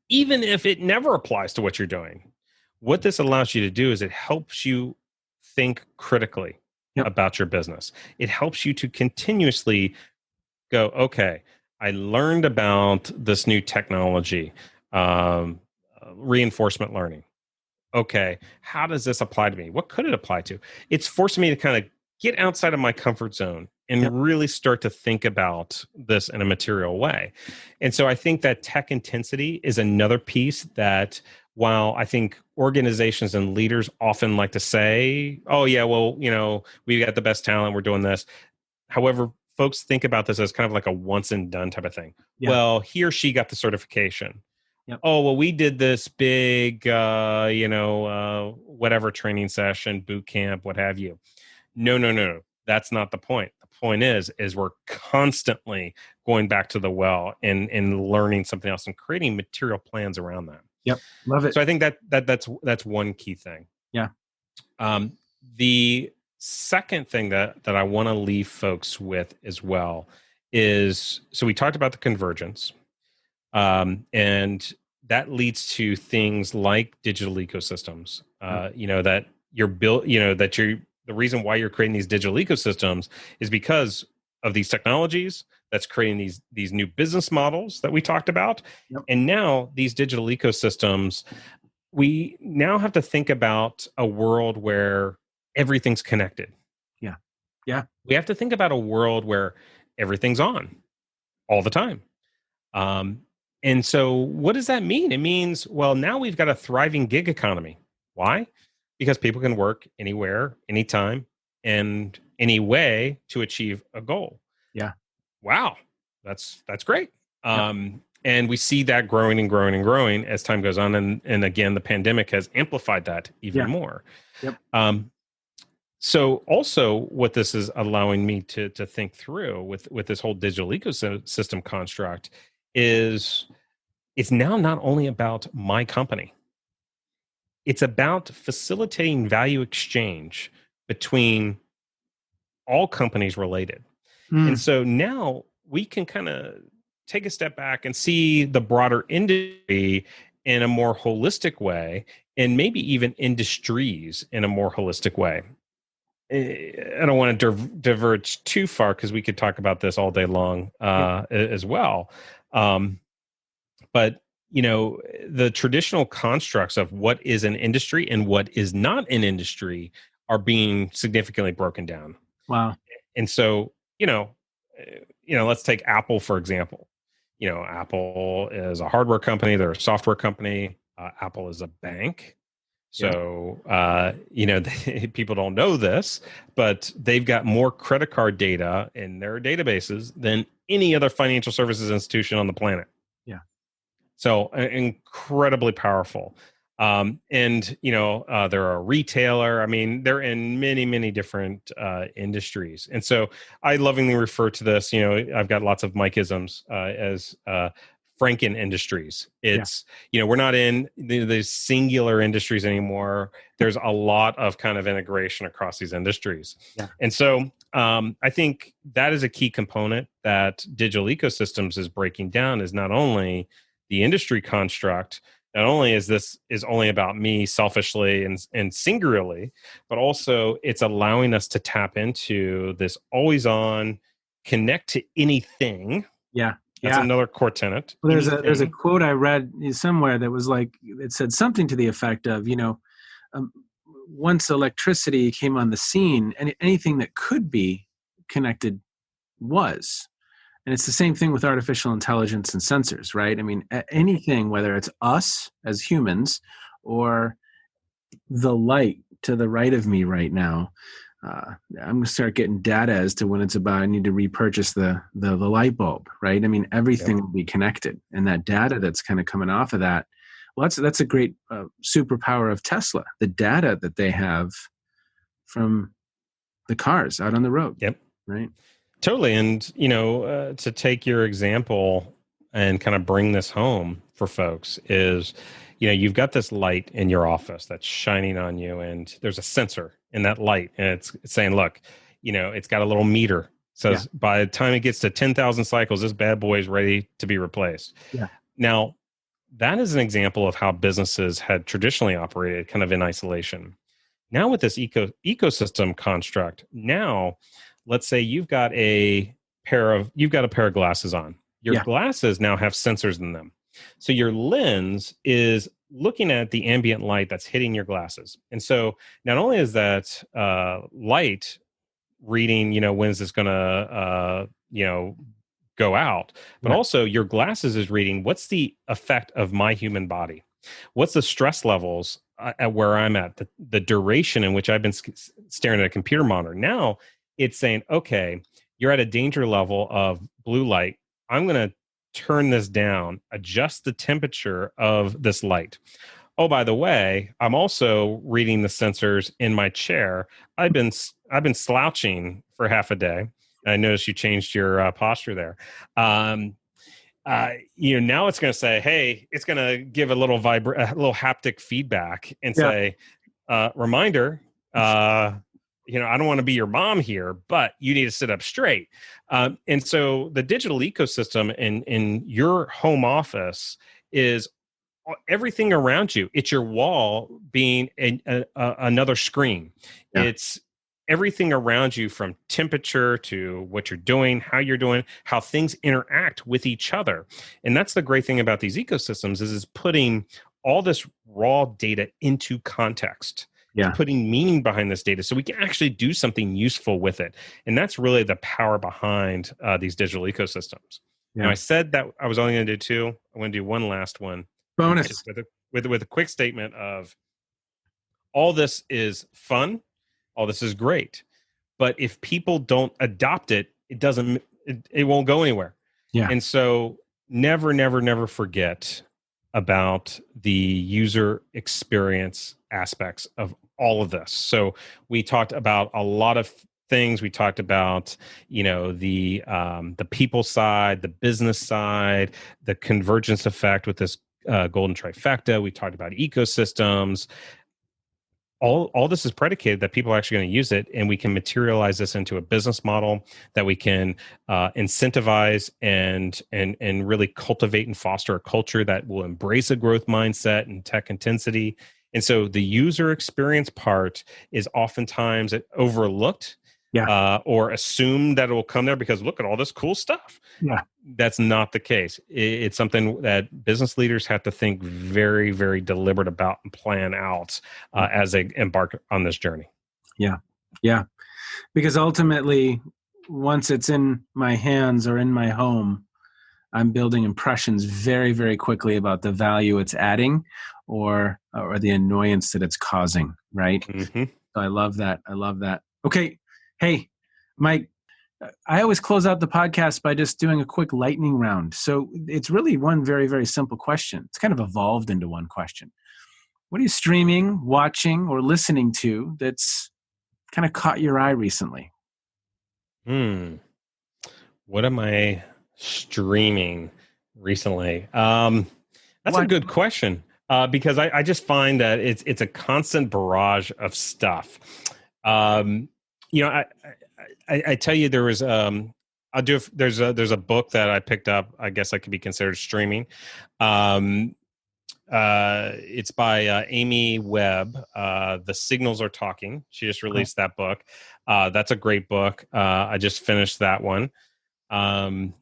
even if it never applies to what you're doing, what this allows you to do is it helps you think critically about your business. It helps you to continuously go, okay, I learned about this new technology, reinforcement learning. Okay, how does this apply to me? What could it apply to? It's forcing me to kind of get outside of my comfort zone and really start to think about this in a material way. And so I think that tech intensity is another piece that, while I think organizations and leaders often like to say, oh yeah, well, we got the best talent, we're doing this. However, folks think about this as kind of like a once and done type of thing. Yeah. Well, he or she got the certification. Yep. Oh, well, we did this big, whatever training session, boot camp, what have you. No. That's not the point. The point is we're constantly going back to the well and learning something else and creating material plans around that. Yep. Love it. So I think that's one key thing. Yeah. The second thing that I want to leave folks with as well is, so we talked about the convergence. And that leads to things like digital ecosystems, that you're built, the reason why you're creating these digital ecosystems is because of these technologies that's creating these new business models that we talked about. Yep. And now these digital ecosystems, we now have to think about a world where everything's connected. Yeah. Yeah. We have to think about a world where everything's on all the time. And so what does that mean? It means, well, now we've got a thriving gig economy. Why? Because people can work anywhere, anytime, and any way to achieve a goal. Yeah. Wow. That's great. And we see that growing and growing and growing as time goes on. And again, the pandemic has amplified that even more. Yep. So also what this is allowing me to think through with this whole digital ecosystem construct is it's now not only about my company. It's about facilitating value exchange between all companies related. And so now we can kind of take a step back and see the broader industry in a more holistic way, and maybe even industries in a more holistic way. I don't want to diverge too far because we could talk about this all day long as well. But the traditional constructs of what is an industry and what is not an industry are being significantly broken down. Wow. And so, let's take Apple, for example. Apple is a hardware company. They're a software company. Apple is a bank. So, people don't know this, but they've got more credit card data in their databases than any other financial services institution on the planet. Yeah. So incredibly powerful. They're a retailer. I mean, they're in many, many different industries. And so I lovingly refer to this, I've got lots of Mike-isms as Franken industries. It's, we're not in the singular industries anymore. There's a lot of kind of integration across these industries. Yeah. And so I think that is a key component that digital ecosystems is breaking down, is not only the industry construct, not only is this is only about me selfishly and singularly, but also it's allowing us to tap into this always on, connect to anything. Yeah. That's another core tenet. Well, there's a quote I read somewhere that was like, it said something to the effect of, once electricity came on the scene, and anything that could be connected was. And it's the same thing with artificial intelligence and sensors, right? I mean, anything, whether it's us as humans or the light to the right of me right now, I'm going to start getting data as to when it's about I need to repurchase the light bulb, right? I mean, everything will be connected, and that data that's kind of coming off of that. Well, that's a great superpower of Tesla. The data that they have from the cars out on the road. Yep. Right. Totally. And to take your example and kind of bring this home for folks is, you've got this light in your office that's shining on you, and there's a sensor in that light, and it's saying, look, it's got a little meter. It says by the time it gets to 10,000 cycles, this bad boy is ready to be replaced. Yeah. Now, that is an example of how businesses had traditionally operated kind of in isolation. Now with this ecosystem construct, now let's say you've got a pair of glasses on. Your glasses now have sensors in them. So your lens is looking at the ambient light that's hitting your glasses. And so not only is that light reading, when is this going to, go out, but also your glasses is reading what's the effect of my human body? What's the stress levels at where I'm at, the duration in which I've been staring at a computer monitor. Now it's saying, okay, you're at a danger level of blue light. I'm going to turn this down, adjust the temperature of this light. Oh, by the way, I'm also reading the sensors in my chair. I've been slouching for half a day. I noticed you changed your posture there. Now it's going to say, hey, it's going to give a little haptic feedback and say, reminder, I don't want to be your mom here, but you need to sit up straight. And so the digital ecosystem in your home office is everything around you. It's your wall being another screen. Yeah. It's everything around you, from temperature to what you're doing, how you're doing, how things interact with each other. And that's the great thing about these ecosystems is putting all this raw data into context. Yeah. Putting meaning behind this data so we can actually do something useful with it. And that's really the power behind these digital ecosystems. Yeah. Now, I said that I was only going to do two. I'm going to do one last one. Bonus. With a quick statement of all this is fun. All this is great. But if people don't adopt it, it won't go anywhere. Yeah. And so never, never, never forget about the user experience aspects of all of this. So we talked about a lot of things. We talked about, the people side, the business side, the convergence effect with this golden trifecta. We talked about ecosystems. All this is predicated that people are actually going to use it, and we can materialize this into a business model that we can incentivize and really cultivate and foster a culture that will embrace a growth mindset and tech intensity. And so the user experience part is oftentimes overlooked or assumed that it will come there because look at all this cool stuff. Yeah. That's not the case. It's something that business leaders have to think very, very deliberate about and plan out as they embark on this journey. Yeah. Yeah. Because ultimately, once it's in my hands or in my home, I'm building impressions very, very quickly about the value it's adding or the annoyance that it's causing, right? Hmm. So I love that. I love that. Okay. Hey, Mike, I always close out the podcast by just doing a quick lightning round. So it's really one very, very simple question. It's kind of evolved into one question. What are you streaming, watching, or listening to that's kind of caught your eye recently? What am I streaming recently? That's a What? good question because I just find that it's a constant barrage of stuff. Um, I tell you there was there's a book that I picked up. I guess I could be considered streaming. Um, it's by Amy Webb. The Signals Are Talking. She just released that book. That's a great book. I just finished that one. Um,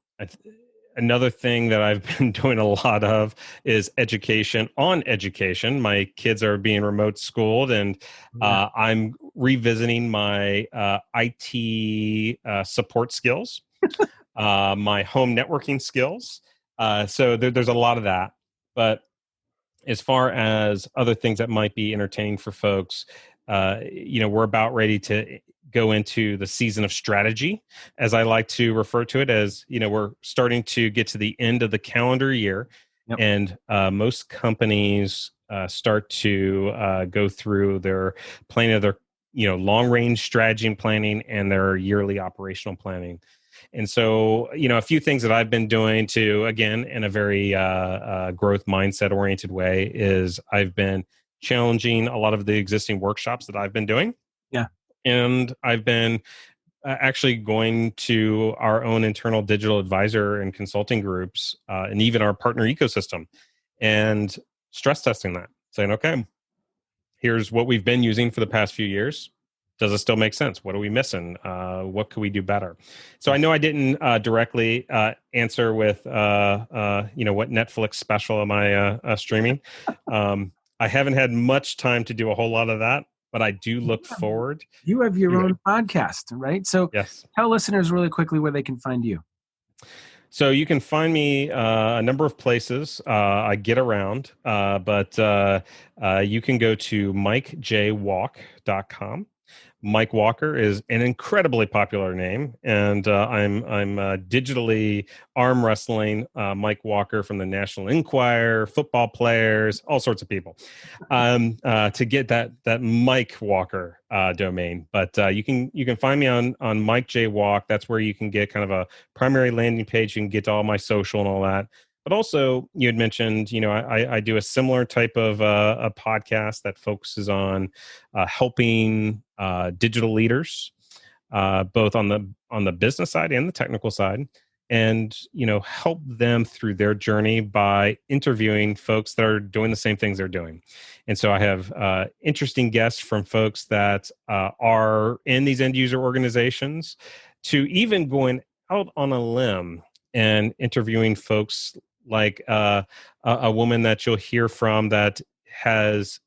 Another thing that I've been doing a lot of is education on education. My kids are being remote schooled, and I'm revisiting my IT support skills, my home networking skills. So there's a lot of that. But as far as other things that might be entertaining for folks, we're about ready to go into the season of strategy, as I like to refer to it. As we're starting to get to the end of the calendar year, Yep. and most companies start to go through their planning of their long range strategy and planning and their yearly operational planning. And so, a few things that I've been doing to, again, in a very growth mindset oriented way, is I've been challenging a lot of the existing workshops that I've been doing. Yeah. And I've been actually going to our own internal digital advisor and consulting groups, and even our partner ecosystem, and stress testing that, saying, okay, here's what we've been using for the past few years. Does it still make sense? What are we missing? What could we do better? So I know I didn't directly answer with, what Netflix special am I streaming? I haven't had much time to do a whole lot of that, but I do look forward. You have your own podcast, right? So Yes. tell listeners really quickly where they can find you. So you can find me a number of places. I get around, but you can go to mikejwalk.com. Mike Walker is an incredibly popular name, and I'm digitally arm wrestling Mike Walker from the National Enquirer, football players, all sorts of people, to get that Mike Walker domain. But you can find me on Mike J Walk. That's where you can get kind of a primary landing page. You can get to all my social and all that. But also, you had mentioned, I do a similar type of a podcast that focuses on helping digital leaders, both on the business side and the technical side, and help them through their journey by interviewing folks that are doing the same things they're doing. And so I have interesting guests from folks that are in these end user organizations, to even going out on a limb and interviewing folks like a woman that you'll hear from that has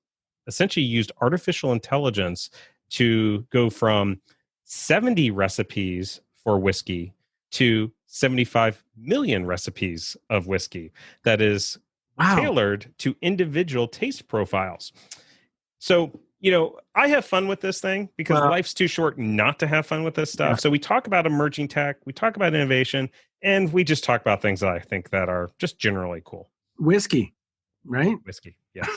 essentially used artificial intelligence to go from 70 recipes for whiskey to 75 million recipes of whiskey that is tailored to individual taste profiles. So, I have fun with this thing because life's too short not to have fun with this stuff. Yeah. So we talk about emerging tech, we talk about innovation, and we just talk about things that I think that are just generally cool. Whiskey, right? Whiskey, yes.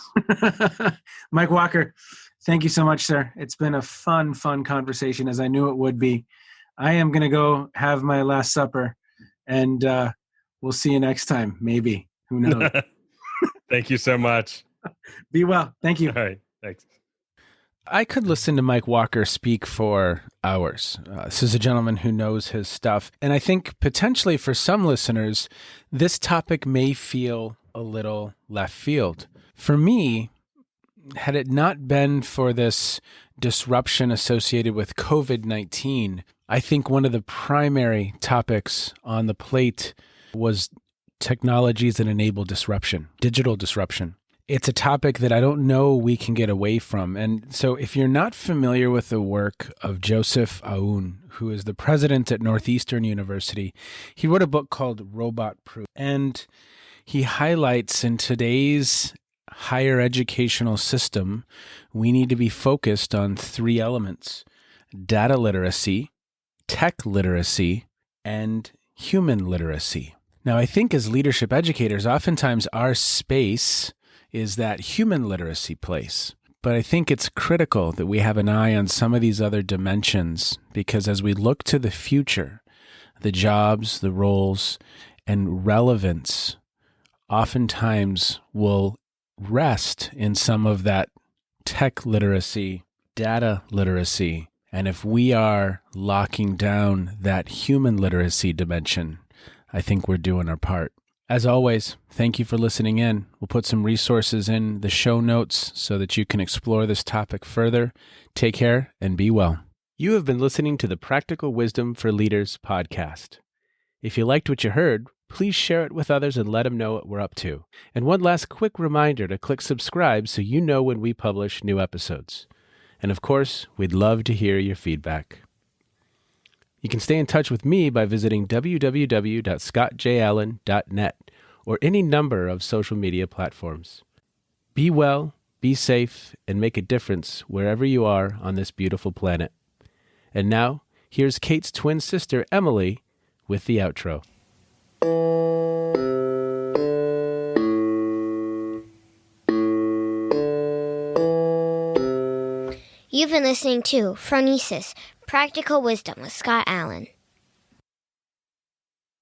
Mike Walker, thank you so much, sir. It's been a fun conversation, as I knew it would be. I am going to go have my last supper, and we'll see you next time, maybe. Who knows? Thank you so much. Be well. Thank you. All right, thanks. I could listen to Mike Walker speak for hours. This is a gentleman who knows his stuff. And I think potentially for some listeners, this topic may feel a little left field. For me, had it not been for this disruption associated with COVID-19, I think one of the primary topics on the plate was technologies that enable disruption, digital disruption. it's a topic that I don't know we can get away from. And so if you're not familiar with the work of Joseph Aoun, who is the president at Northeastern University, he wrote a book called Robot Proof. And he highlights in today's higher educational system, we need to be focused on three elements: data literacy, tech literacy, and human literacy. Now, I think as leadership educators, oftentimes our space is that human literacy place. But I think it's critical that we have an eye on some of these other dimensions, because as we look to the future, the jobs, the roles, and relevance oftentimes will rest in some of that tech literacy, data literacy. And if we are locking down that human literacy dimension, I think we're doing our part. As always, thank you for listening in. We'll put some resources in the show notes so that you can explore this topic further. Take care and be well. You have been listening to the Practical Wisdom for Leaders podcast. If you liked what you heard, please share it with others and let them know what we're up to. And one last quick reminder to click subscribe so you know when we publish new episodes. And of course, we'd love to hear your feedback. You can stay in touch with me by visiting www.scottjallen.net or any number of social media platforms. Be well, be safe, and make a difference wherever you are on this beautiful planet. And now, here's Kate's twin sister, Emily, with the outro. You've been listening to Phronesis, Practical Wisdom with Scott Allen.